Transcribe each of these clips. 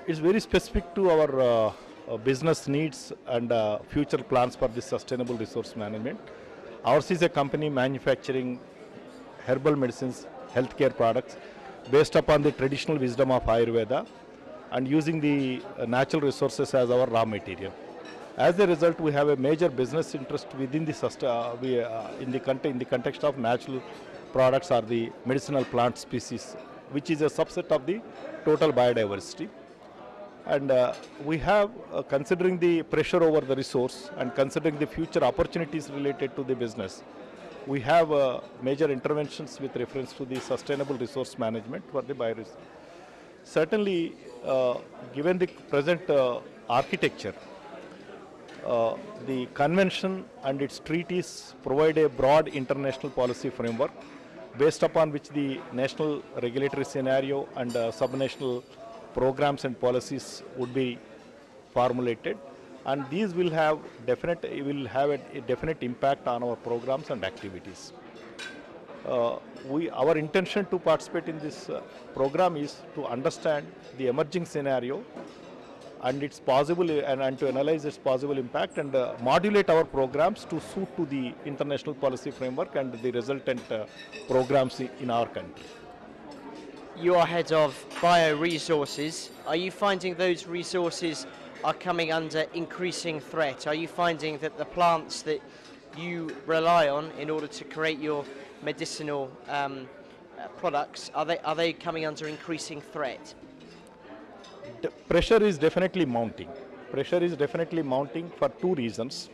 It's very specific to our business needs and future plans for this sustainable resource management. Ours is a company manufacturing herbal medicines, healthcare products based upon the traditional wisdom of Ayurveda and using the natural resources as our raw material. As a result, we have a major business interest within the in the context of natural products or the medicinal plant species, which is a subset of the total biodiversity. And we have, considering the pressure over the resource and considering the future opportunities related to the business, we have major interventions with reference to the sustainable resource management for the biodiversity. Certainly, given the present architecture, the convention and its treaties provide a broad international policy framework based upon which the national regulatory scenario and subnational programs and policies would be formulated, and these will have a definite impact on our programs and activities. Our intention to participate in this program is to understand the emerging scenario and its possible and to analyze its possible impact and modulate our programs to suit to the international policy framework and the resultant programs in our country. You are head of bioresources. Are you finding those resources are coming under increasing threat? Are you finding that the plants that you rely on in order to create your medicinal products, are they coming under increasing threat? The pressure is definitely mounting. Pressure is definitely mounting for two reasons.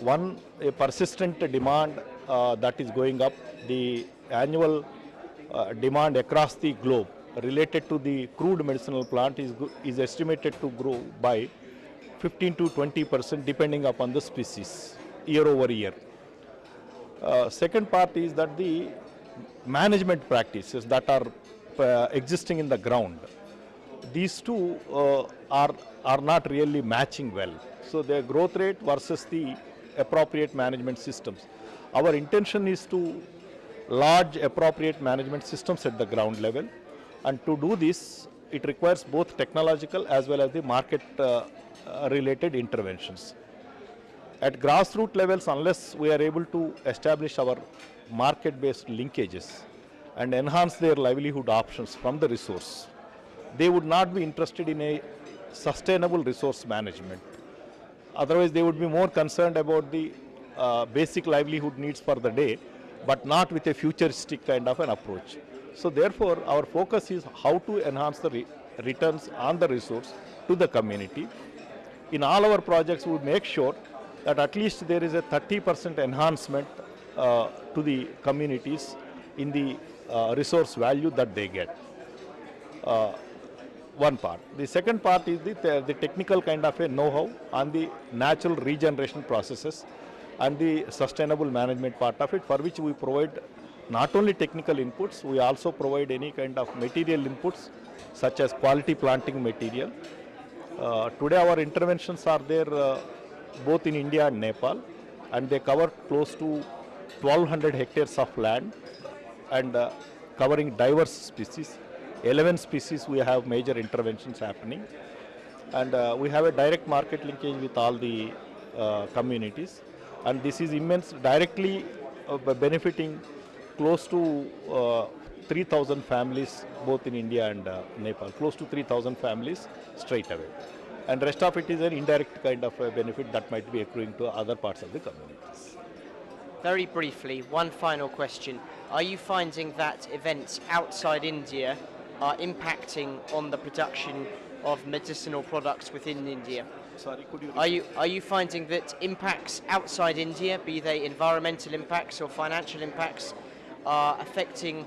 One, a persistent demand that is going up. The annual demand across the globe related to the crude medicinal plant is estimated to grow by 15 to 20% depending upon the species year over year. Second part is that the management practices that are existing in the ground, these two are not really matching well. So their growth rate versus the appropriate management systems. Our intention is to lodge appropriate management systems at the ground level, and to do this it requires both technological as well as the market related interventions. At grassroots levels, unless we are able to establish our market-based linkages and enhance their livelihood options from the resource, they would not be interested in a sustainable resource management. Otherwise, they would be more concerned about the basic livelihood needs for the day, but not with a futuristic kind of an approach. So therefore, our focus is how to enhance the returns on the resource to the community. In all our projects, we make sure that at least there is a 30% enhancement to the communities in the resource value that they get. One part. The second part is the technical kind of a know-how on the natural regeneration processes and the sustainable management part of it, for which we provide not only technical inputs, we also provide any kind of material inputs such as quality planting material. Today our interventions are there both in India and Nepal, and they cover close to 1200 hectares of land and covering diverse species. 11 species we have major interventions happening, and we have a direct market linkage with all the communities, and this is immense, directly benefiting close to 3,000 families both in India and Nepal, close to 3,000 families straight away. And rest of it is an indirect kind of a benefit that might be accruing to other parts of the communities. Very briefly, one final question. Are you finding that events outside India are impacting on the production of medicinal products within India? Sorry, could you repeat? Are you finding that impacts outside India, be they environmental impacts or financial impacts, are affecting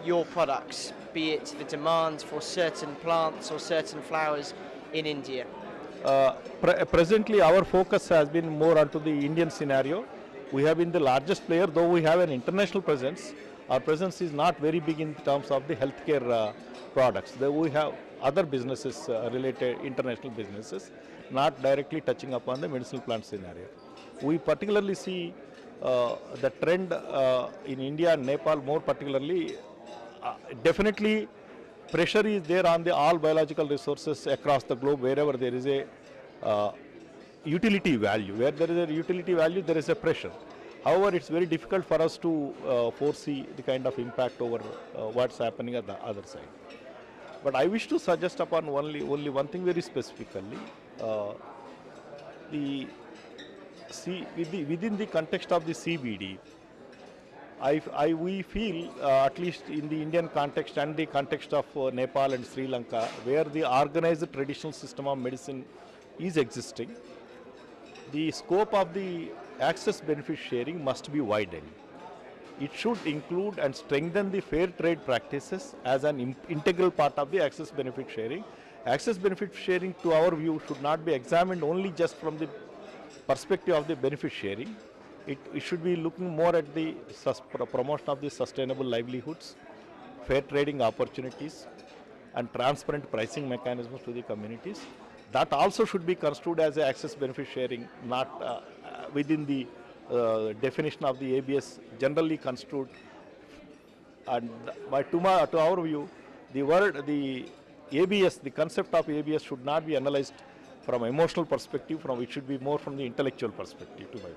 your products, be it the demand for certain plants or certain flowers in India? Presently, our focus has been more onto the Indian scenario. We have been the largest player, though we have an international presence. Our presence is not very big in terms of the healthcare products. We have other businesses related, international businesses, not directly touching upon the medicinal plant scenario. We particularly see the trend in India and Nepal more particularly, definitely pressure is there on the all biological resources across the globe. Wherever there is a utility value, where there is a utility value, there is a pressure. However, it's very difficult for us to foresee the kind of impact over what's happening at the other side. But I wish to suggest upon only one thing very specifically. The within the context of the CBD, we feel, at least in the Indian context and the context of Nepal and Sri Lanka, where the organized traditional system of medicine is existing, the scope of the access benefit sharing must be widened. It should include and strengthen the fair trade practices as an integral part of the access benefit sharing. Access benefit sharing, to our view, should not be examined only just from the perspective of the benefit sharing. It should be looking more at the promotion of the sustainable livelihoods, fair trading opportunities, and transparent pricing mechanisms to the communities. That also should be construed as a access benefit sharing, not within the definition of the ABS generally construed. And to our view, the ABS, the concept of ABS should not be analyzed from emotional perspective, it should be more from the intellectual perspective to my view.